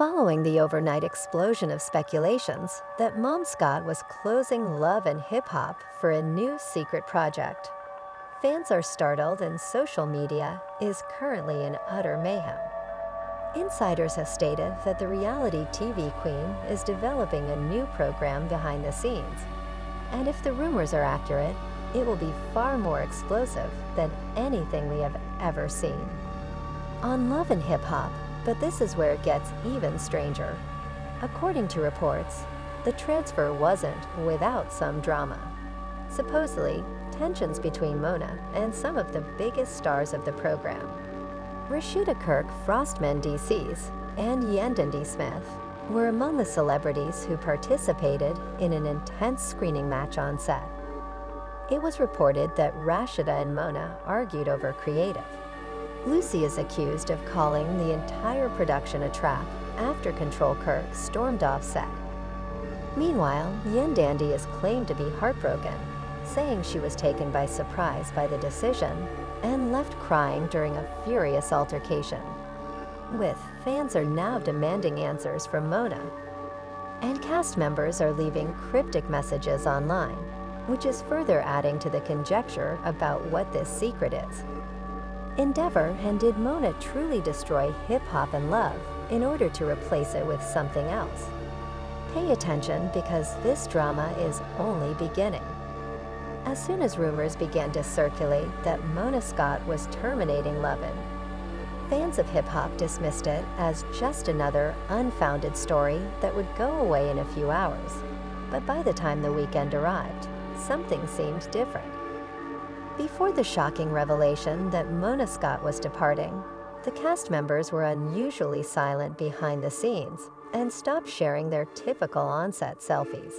Following the overnight explosion of speculations that Mom Scott was closing Love and Hip Hop for a new secret project, fans are startled and social media is currently in utter mayhem. Insiders have stated that the reality TV queen is developing a new program behind the scenes, and if the rumors are accurate, it will be far more explosive than anything we have ever seen. On Love and Hip Hop, but this is where it gets even stranger. According to reports, the transfer wasn't without some drama. Supposedly, tensions between Mona and some of the biggest stars of the program. Rashida Kirk, Frostman DC's, and Yandendi Smith were among the celebrities who participated in an intense screening match on set. It was reported that Rashida and Mona argued over creative. Lucy is accused of calling the entire production a trap after Control Kirk stormed off set. Meanwhile, Yandendi is claimed to be heartbroken, saying she was taken by surprise by the decision and left crying during a furious altercation. With fans are now demanding answers from Mona, and cast members are leaving cryptic messages online, which is further adding to the conjecture about what this secret is. Endeavor, and did Mona truly destroy hip-hop and love in order to replace it with something else? Pay attention because this drama is only beginning. As soon as rumors began to circulate that Mona Scott was terminating Lovin', fans of hip-hop dismissed it as just another unfounded story that would go away in a few hours. But by the time the weekend arrived, something seemed different. Before the shocking revelation that Mona Scott was departing, the cast members were unusually silent behind the scenes and stopped sharing their typical on-set selfies.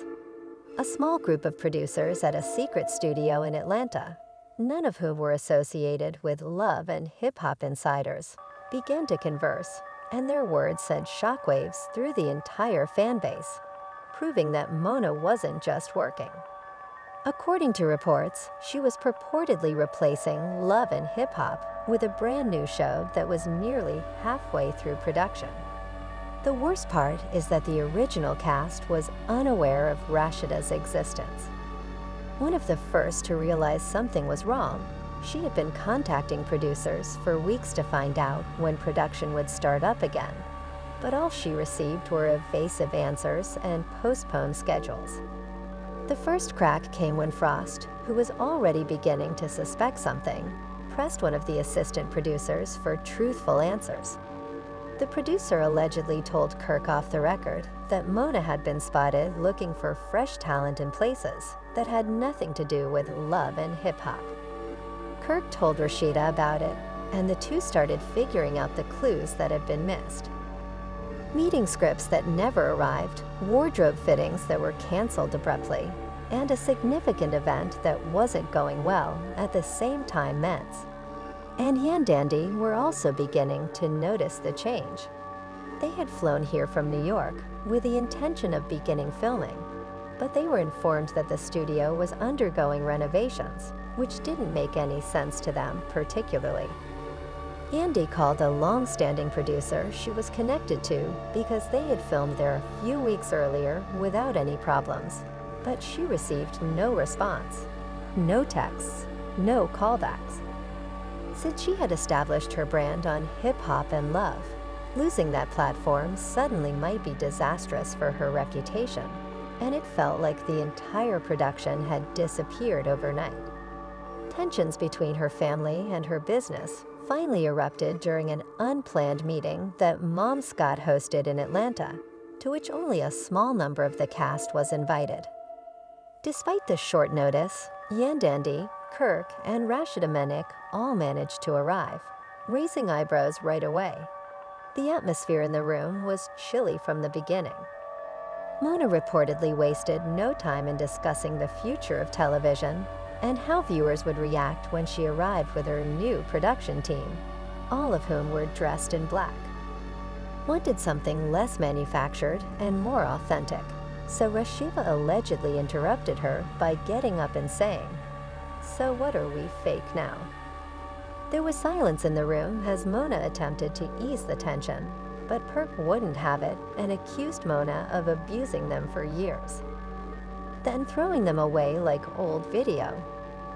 A small group of producers at a secret studio in Atlanta, none of whom were associated with Love and hip-hop insiders, began to converse, and their words sent shockwaves through the entire fan base, proving that Mona wasn't just working. According to reports, she was purportedly replacing Love and Hip Hop with a brand new show that was nearly halfway through production. The worst part is that the original cast was unaware of Rashida's existence. One of the first to realize something was wrong, she had been contacting producers for weeks to find out when production would start up again, but all she received were evasive answers and postponed schedules. The first crack came when Frost, who was already beginning to suspect something, pressed one of the assistant producers for truthful answers. The producer allegedly told Kirk off the record that Mona had been spotted looking for fresh talent in places that had nothing to do with Love and Hip Hop. Kirk told Rashida about it, and the two started figuring out the clues that had been missed. Meeting scripts that never arrived, wardrobe fittings that were canceled abruptly, and a significant event that wasn't going well at the same time meant. And Yandendi were also beginning to notice the change. They had flown here from New York with the intention of beginning filming, but they were informed that the studio was undergoing renovations, which didn't make any sense to them particularly. Yandy called a long-standing producer she was connected to because they had filmed there a few weeks earlier without any problems, but she received no response, no texts, no callbacks. Since she had established her brand on hip-hop and love, losing that platform suddenly might be disastrous for her reputation, and it felt like the entire production had disappeared overnight. Tensions between her family and her business finally erupted during an unplanned meeting that Mom Scott hosted in Atlanta, to which only a small number of the cast was invited. Despite the short notice, Yandendi, Kirk, and Rashida Menik all managed to arrive, raising eyebrows right away. The atmosphere in the room was chilly from the beginning. Mona reportedly wasted no time in discussing the future of television and how viewers would react when she arrived with her new production team, all of whom were dressed in black. Wanted something less manufactured and more authentic, so Rashida allegedly interrupted her by getting up and saying, "So what are we fake now?" There was silence in the room as Mona attempted to ease the tension, but Perk wouldn't have it and accused Mona of abusing them for years, then throwing them away like old video.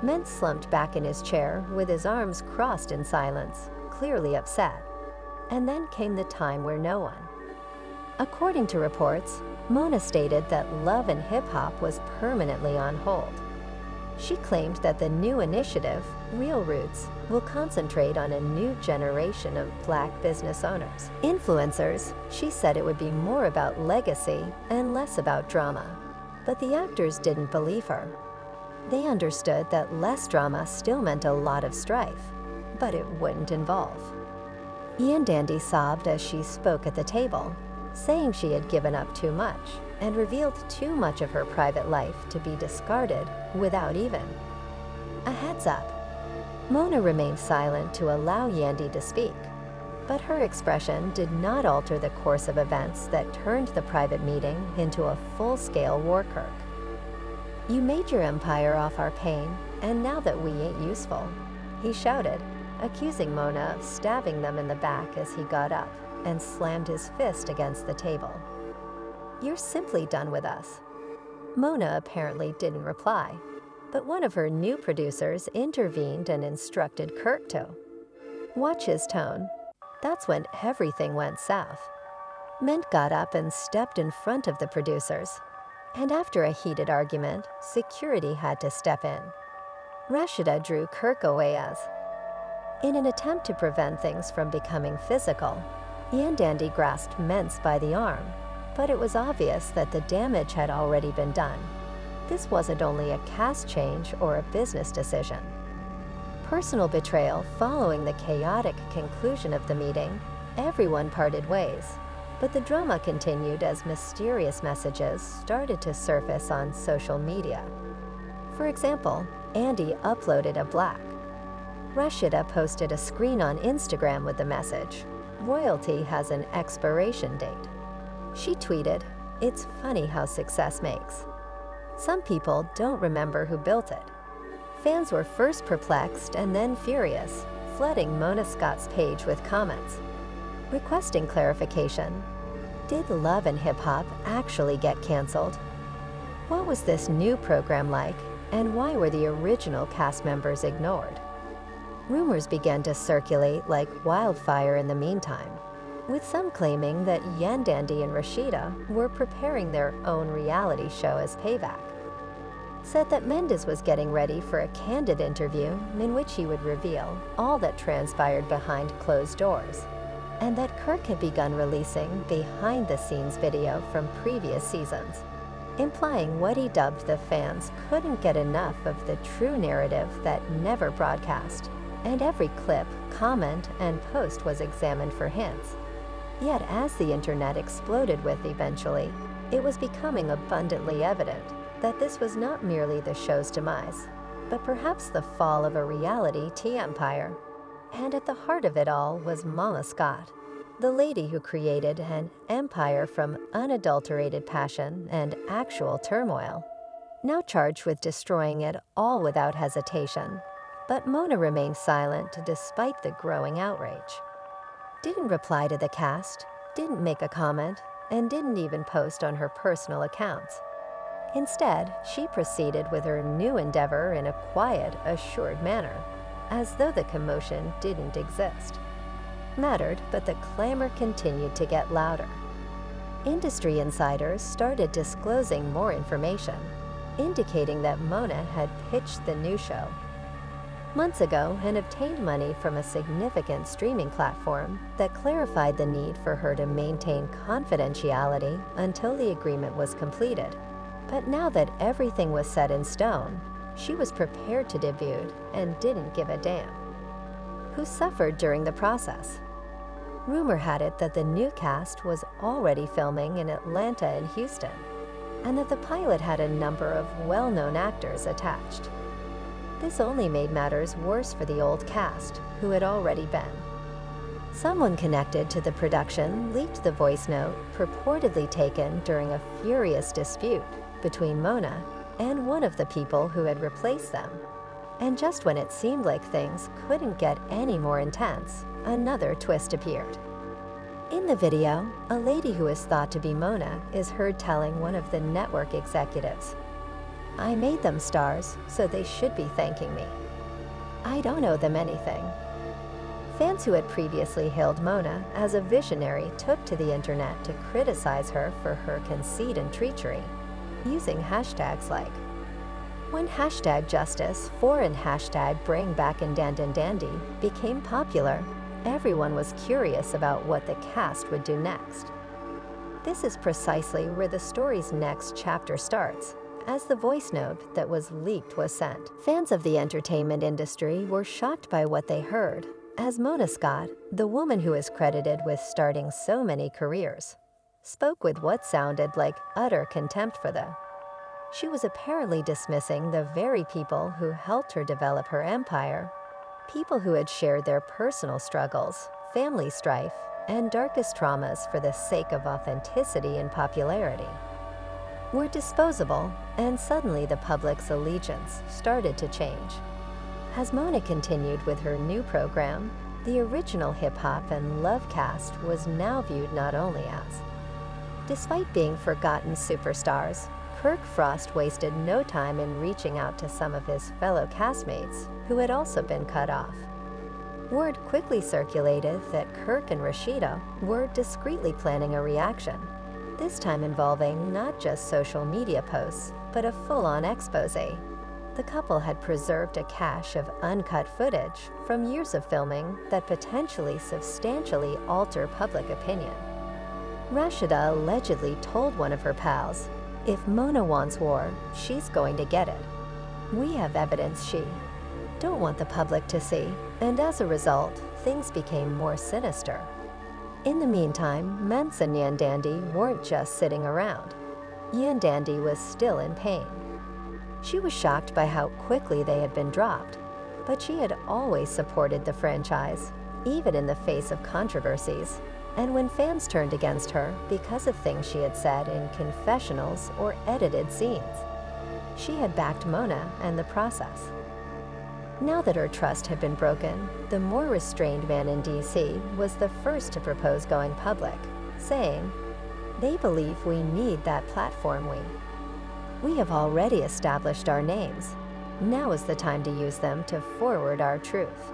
Ment slumped back in his chair with his arms crossed in silence, clearly upset. And then came the time where no one. According to reports, Mona stated that Love and Hip Hop was permanently on hold. She claimed that the new initiative, Real Roots, will concentrate on a new generation of Black business owners. Influencers, she said it would be more about legacy and less about drama. But the actors didn't believe her. They understood that less drama still meant a lot of strife, but it wouldn't involve. Yandandy sobbed as she spoke at the table, saying she had given up too much and revealed too much of her private life to be discarded without even a heads up. Mona remained silent to allow Yandy to speak, but her expression did not alter the course of events that turned the private meeting into a full-scale war kirk. "You made your empire off our pain, and now that we ain't useful," he shouted, accusing Mona of stabbing them in the back as he got up and slammed his fist against the table. "You're simply done with us." Mona apparently didn't reply, but one of her new producers intervened and instructed Kirk to watch his tone. That's when everything went south. Ment got up and stepped in front of the producers, and after a heated argument, security had to step in. Rashida drew Kirk away in an attempt to prevent things from becoming physical. Yandandy grasped Ment's by the arm, but it was obvious that the damage had already been done. This wasn't only a cast change or a business decision. Personal betrayal following the chaotic conclusion of the meeting, everyone parted ways, but the drama continued as mysterious messages started to surface on social media. For example, Andy uploaded a black. Rashida posted a screen on Instagram with the message, "Royalty has an expiration date." She tweeted, "It's funny how success makes." Some people don't remember who built it. Fans were first perplexed and then furious, flooding Mona Scott's page with comments, requesting clarification. Did Love and Hip Hop actually get canceled? What was this new program like, and why were the original cast members ignored? Rumors began to circulate like wildfire in the meantime, with some claiming that Yandandy and Rashida were preparing their own reality show as payback. Said that Mendes was getting ready for a candid interview in which he would reveal all that transpired behind closed doors, and that Kirk had begun releasing behind-the-scenes video from previous seasons, implying what he dubbed the fans couldn't get enough of the true narrative that never broadcast, and every clip, comment, and post was examined for hints. Yet as the internet exploded with eventually, it was becoming abundantly evident that this was not merely the show's demise, but perhaps the fall of a reality tea empire. And at the heart of it all was Mama Scott, the lady who created an empire from unadulterated passion and actual turmoil, now charged with destroying it all without hesitation. But Mona remained silent despite the growing outrage. Didn't reply to the cast, didn't make a comment, and didn't even post on her personal accounts. Instead, she proceeded with her new endeavor in a quiet, assured manner, as though the commotion didn't exist. Mattered, but the clamor continued to get louder. Industry insiders started disclosing more information, indicating that Mona had pitched the new show months ago and obtained money from a significant streaming platform that clarified the need for her to maintain confidentiality until the agreement was completed. But now that everything was set in stone, she was prepared to debut and didn't give a damn. Who suffered during the process? Rumor had it that the new cast was already filming in Atlanta and Houston, and that the pilot had a number of well-known actors attached. This only made matters worse for the old cast, who had already been. Someone connected to the production leaked the voice note purportedly taken during a furious dispute between Mona and one of the people who had replaced them. And just when it seemed like things couldn't get any more intense, another twist appeared. In the video, a lady who is thought to be Mona is heard telling one of the network executives, "I made them stars, so they should be thanking me. I don't owe them anything." Fans who had previously hailed Mona as a visionary took to the internet to criticize her for her conceit and treachery, using hashtags like when #justice4 and #bringbackanddandandandy became popular, everyone was curious about what the cast would do next. This is precisely where the story's next chapter starts, as the voice note that was leaked was sent. Fans of the entertainment industry were shocked by what they heard, as Mona Scott, the woman who is credited with starting so many careers, spoke with what sounded like utter contempt for them. She was apparently dismissing the very people who helped her develop her empire, people who had shared their personal struggles, family strife, and darkest traumas for the sake of authenticity and popularity. Were disposable, and suddenly the public's allegiance started to change. As Mona continued with her new program, the original hip-hop and love cast was now viewed not only as, despite being forgotten superstars, Kirk Frost wasted no time in reaching out to some of his fellow castmates who had also been cut off. Word quickly circulated that Kirk and Rashida were discreetly planning a reaction, this time involving not just social media posts, but a full-on expose. The couple had preserved a cache of uncut footage from years of filming that potentially substantially alter public opinion. Rashida allegedly told one of her pals, "If Mona wants war, she's going to get it. We have evidence she don't want the public to see," and as a result, things became more sinister. In the meantime, Mence and Yandandi weren't just sitting around. Yandandi was still in pain. She was shocked by how quickly they had been dropped, but she had always supported the franchise, even in the face of controversies. And when fans turned against her because of things she had said in confessionals or edited scenes, she had backed Mona and the process. Now that her trust had been broken, the more restrained man in DC was the first to propose going public, saying, "They believe we need that platform. We have already established our names. Now is the time to use them to forward our truth."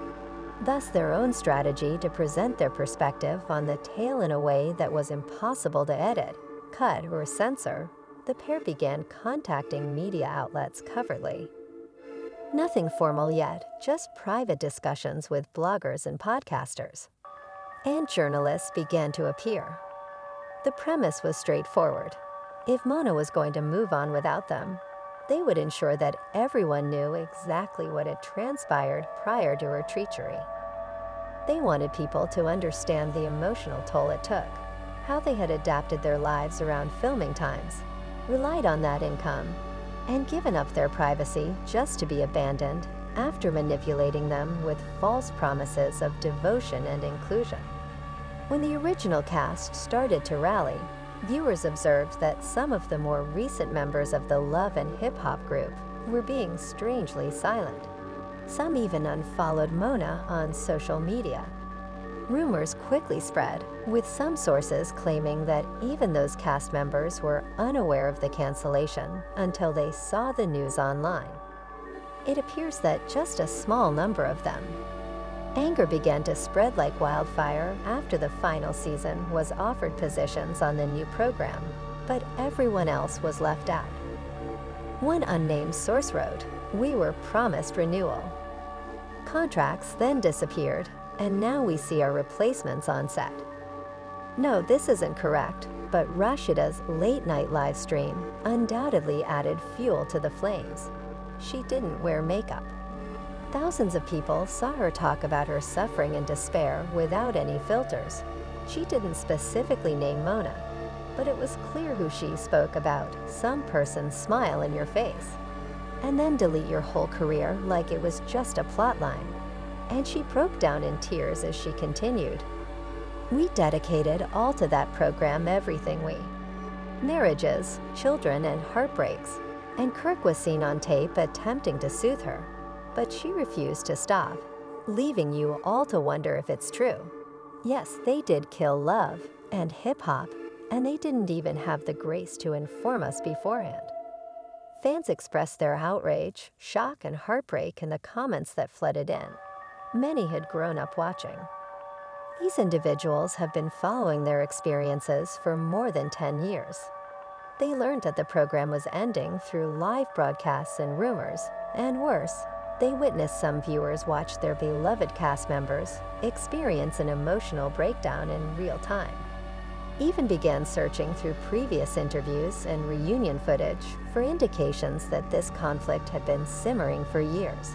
Thus their own strategy to present their perspective on the tale in a way that was impossible to edit, cut, or censor, the pair began contacting media outlets covertly. Nothing formal yet, just private discussions with bloggers and podcasters. And journalists began to appear. The premise was straightforward. If Mona was going to move on without them, they would ensure that everyone knew exactly what had transpired prior to her treachery. They wanted people to understand the emotional toll it took, how they had adapted their lives around filming times, relied on that income, and given up their privacy just to be abandoned after manipulating them with false promises of devotion and inclusion. When the original cast started to rally, viewers observed that some of the more recent members of the love and hip-hop group were being strangely silent. Some even unfollowed Mona on social media. Rumors quickly spread, with some sources claiming that even those cast members were unaware of the cancellation until they saw the news online. It appears that just a small number of them. Anger began to spread like wildfire after the final season was offered positions on the new program, but everyone else was left out. One unnamed source wrote, "We were promised renewal." Contracts then disappeared, and now we see our replacements on set. No, this isn't correct, but Rashida's late-night live stream undoubtedly added fuel to the flames. She didn't wear makeup. Thousands of people saw her talk about her suffering and despair without any filters. She didn't specifically name Mona, but it was clear who she spoke about. Some person smile in your face, and then delete your whole career like it was just a plotline. And she broke down in tears as she continued. "We dedicated all to that program, everything we. Marriages, children, and heartbreaks. And Kirk was seen on tape attempting to soothe her, but she refused to stop, leaving you all to wonder if it's true. Yes, they did kill love and hip hop, and they didn't even have the grace to inform us beforehand. Fans expressed their outrage, shock, and heartbreak in the comments that flooded in. Many had grown up watching. These individuals have been following their experiences for more than 10 years. They learned that the program was ending through live broadcasts and rumors, and worse, they witnessed some viewers watch their beloved cast members experience an emotional breakdown in real time. Even began searching through previous interviews and reunion footage for indications that this conflict had been simmering for years.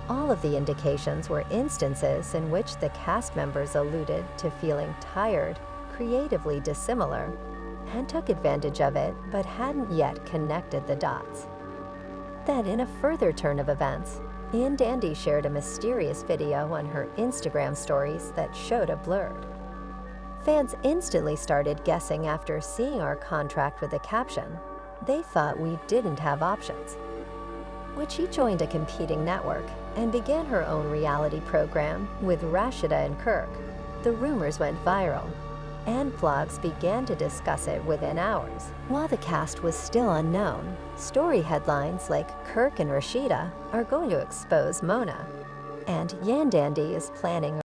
All of the indications were instances in which the cast members alluded to feeling tired, creatively dissimilar, and took advantage of it but hadn't yet connected the dots. Then, in a further turn of events, Ian Dandy shared a mysterious video on her Instagram stories that showed a blurred. Fans instantly started guessing after seeing our contract with the caption. They thought we didn't have options. When she joined a competing network and began her own reality program with Rashida and Kirk, the rumors went viral, and blogs began to discuss it within hours. While the cast was still unknown, story headlines like Kirk and Rashida are going to expose Mona, and Yandandy is planning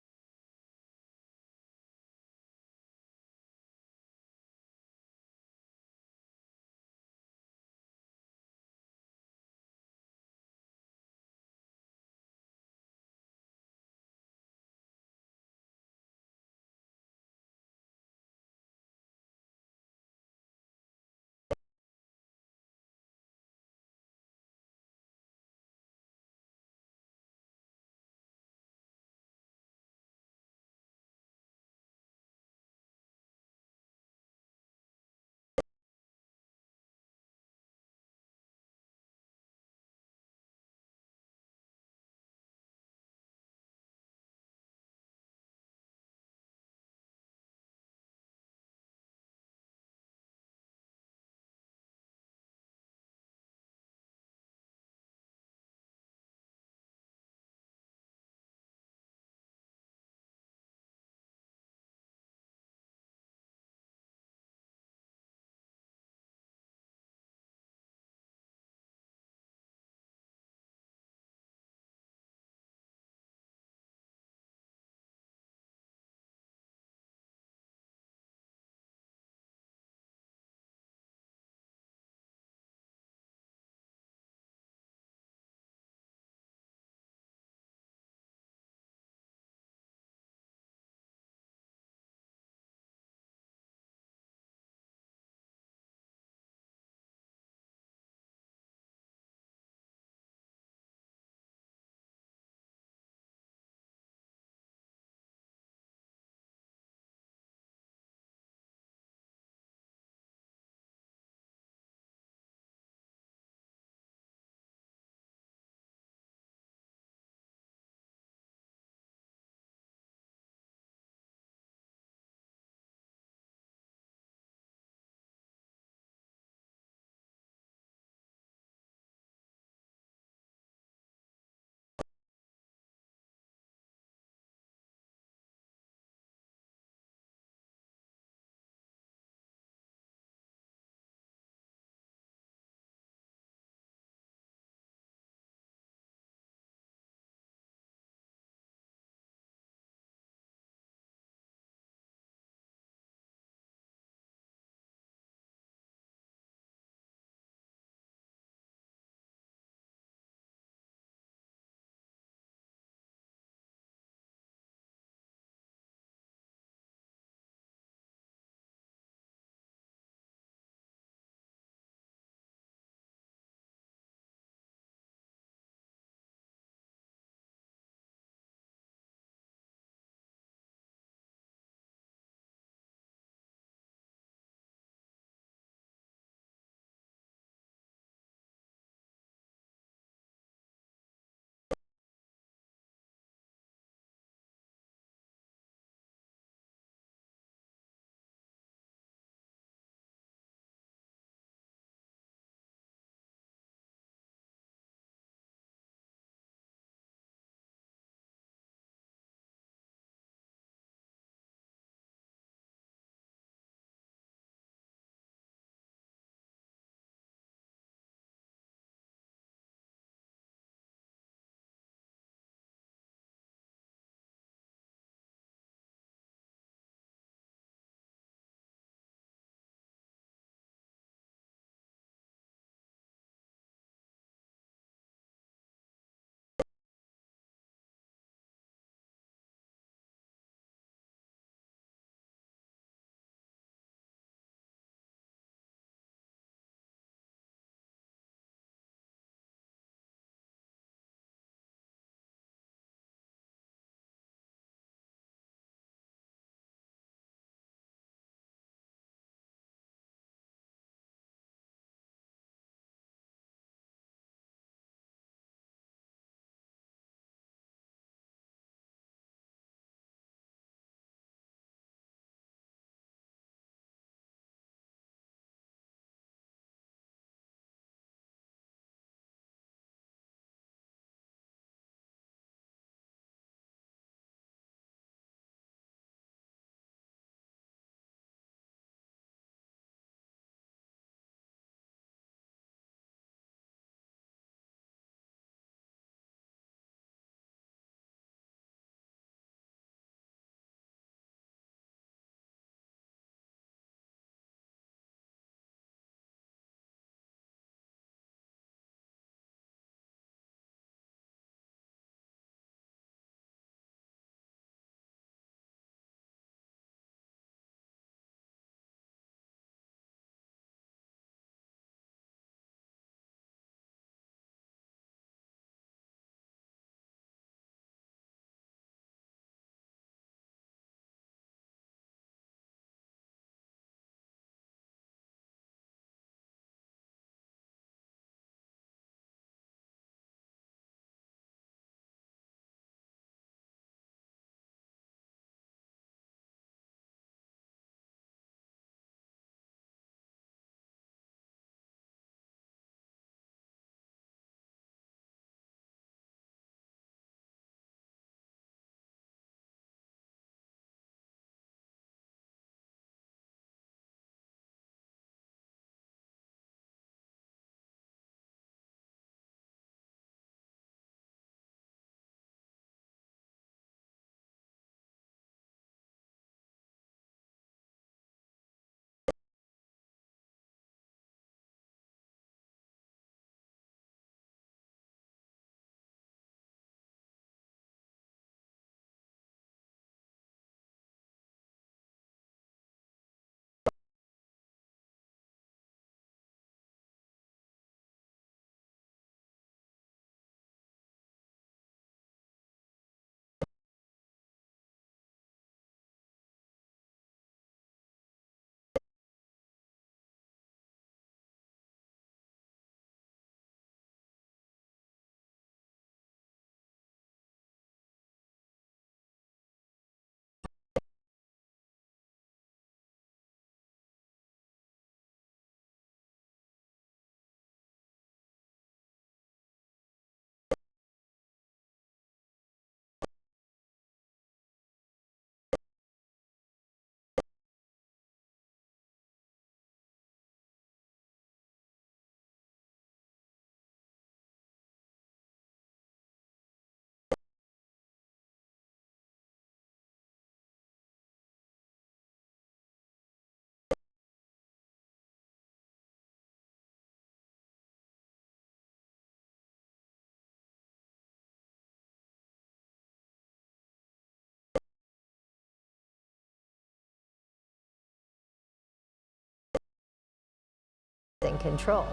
in control.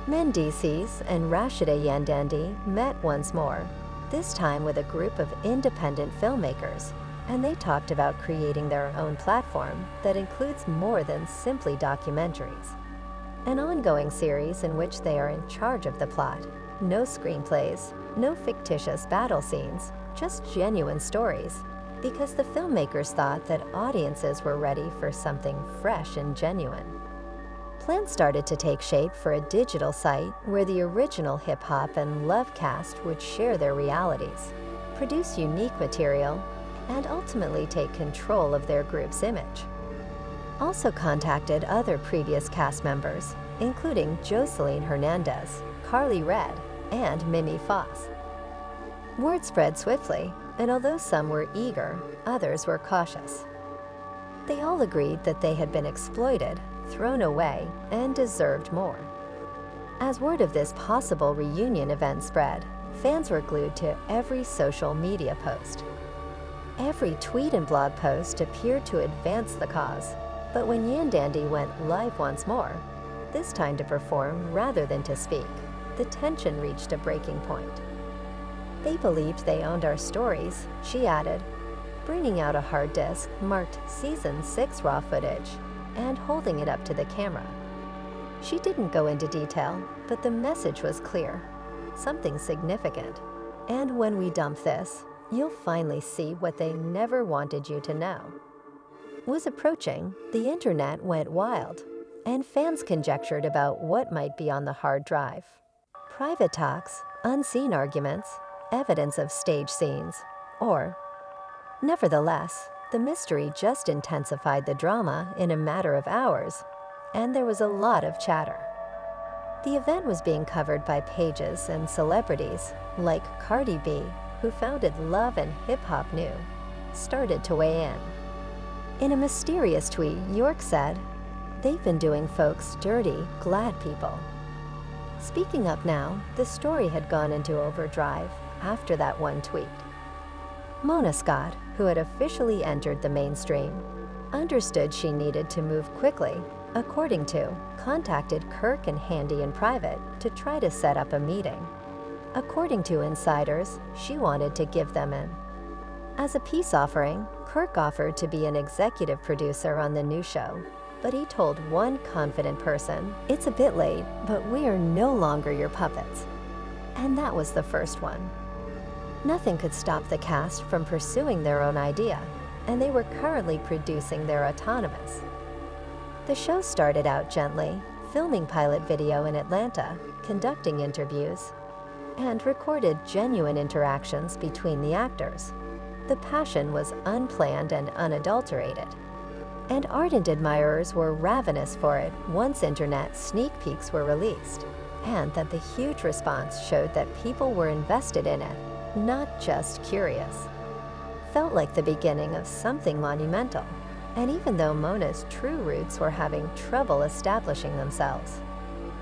Mendices and Rashida Yandandi met once more, this time with a group of independent filmmakers, and they talked about creating their own platform that includes more than simply documentaries. An ongoing series in which they are in charge of the plot. No screenplays, no fictitious battle scenes, just genuine stories, because the filmmakers thought that audiences were ready for something fresh and genuine. Plans started to take shape for a digital site where the original hip-hop and love cast would share their realities, produce unique material, and ultimately take control of their group's image. Also contacted other previous cast members, including Jocelyn Hernandez, Carly Red, and Mimi Foss. Word spread swiftly, and although some were eager, others were cautious. They all agreed that they had been exploited, thrown away, and deserved more. As word of this possible reunion event spread, fans were glued to every social media post. Every tweet and blog post appeared to advance the cause, but when Yandandi went live once more, this time to perform rather than to speak, the tension reached a breaking point. They believed they owned our stories, she added, bringing out a hard disk marked Season 6 raw footage and holding it up to the camera. She didn't go into detail, but the message was clear, something significant. And when we dump this, you'll finally see what they never wanted you to know. Was approaching, the internet went wild, and fans conjectured about what might be on the hard drive. Private talks, unseen arguments, evidence of stage scenes, or... Nevertheless, the mystery just intensified the drama in a matter of hours, and there was a lot of chatter. The event was being covered by pages and celebrities like Cardi B, who founded Love and Hip Hop New, started to weigh in. In a mysterious tweet, York said, "They've been doing folks dirty, glad people." Speaking up now, the story had gone into overdrive after that one tweet. Mona Scott, who had officially entered the mainstream, understood she needed to move quickly, according to, contacted Kirk and Handy in private to try to set up a meeting. According to insiders, she wanted to give them in. As a peace offering, Kirk offered to be an executive producer on the new show, but he told one confident person, "It's a bit late, but we are no longer your puppets." And that was the first one. Nothing could stop the cast from pursuing their own idea, and they were currently producing their autonomous. The show started out gently, filming pilot video in Atlanta, conducting interviews, and recorded genuine interactions between the actors. The passion was unplanned and unadulterated, and ardent admirers were ravenous for it once internet sneak peeks were released, and that the huge response showed that people were invested in it, not just curious. Felt like the beginning of something monumental, and even though Mona's true roots were having trouble establishing themselves.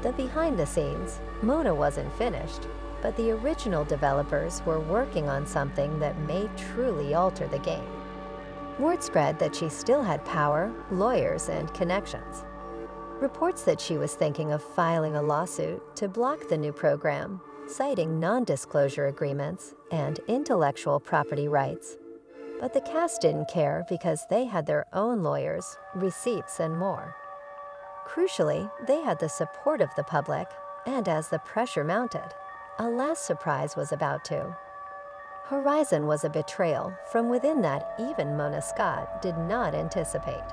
The behind the scenes, Mona wasn't finished, but the original developers were working on something that may truly alter the game. Word spread that she still had power, lawyers, and connections. Reports that she was thinking of filing a lawsuit to block the new program, citing non-disclosure agreements and intellectual property rights. But the cast didn't care because they had their own lawyers, receipts, and more. Crucially, they had the support of the public, and as the pressure mounted, a last surprise was about to. Horizon was a betrayal from within that even Mona Scott did not anticipate.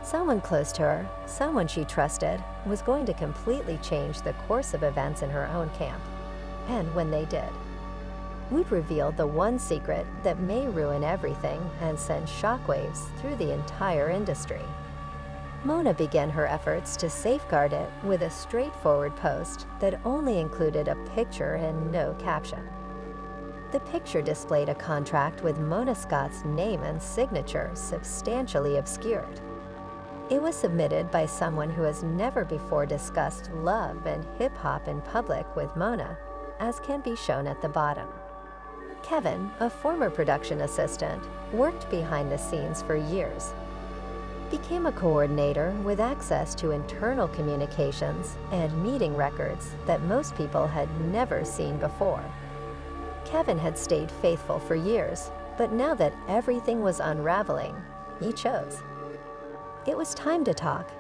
Someone close to her, someone she trusted, was going to completely change the course of events in her own camp. And when they did, we'd revealed the one secret that may ruin everything and send shockwaves through the entire industry. Mona began her efforts to safeguard it with a straightforward post that only included a picture and no caption. The picture displayed a contract with Mona Scott's name and signature substantially obscured. It was submitted by someone who has never before discussed love and hip-hop in public with Mona, as can be shown at the bottom. Kevin, a former production assistant, worked behind the scenes for years. became a coordinator with access to internal communications and meeting records that most people had never seen before. Kevin had stayed faithful for years, but now that everything was unraveling, he chose. It was time to talk,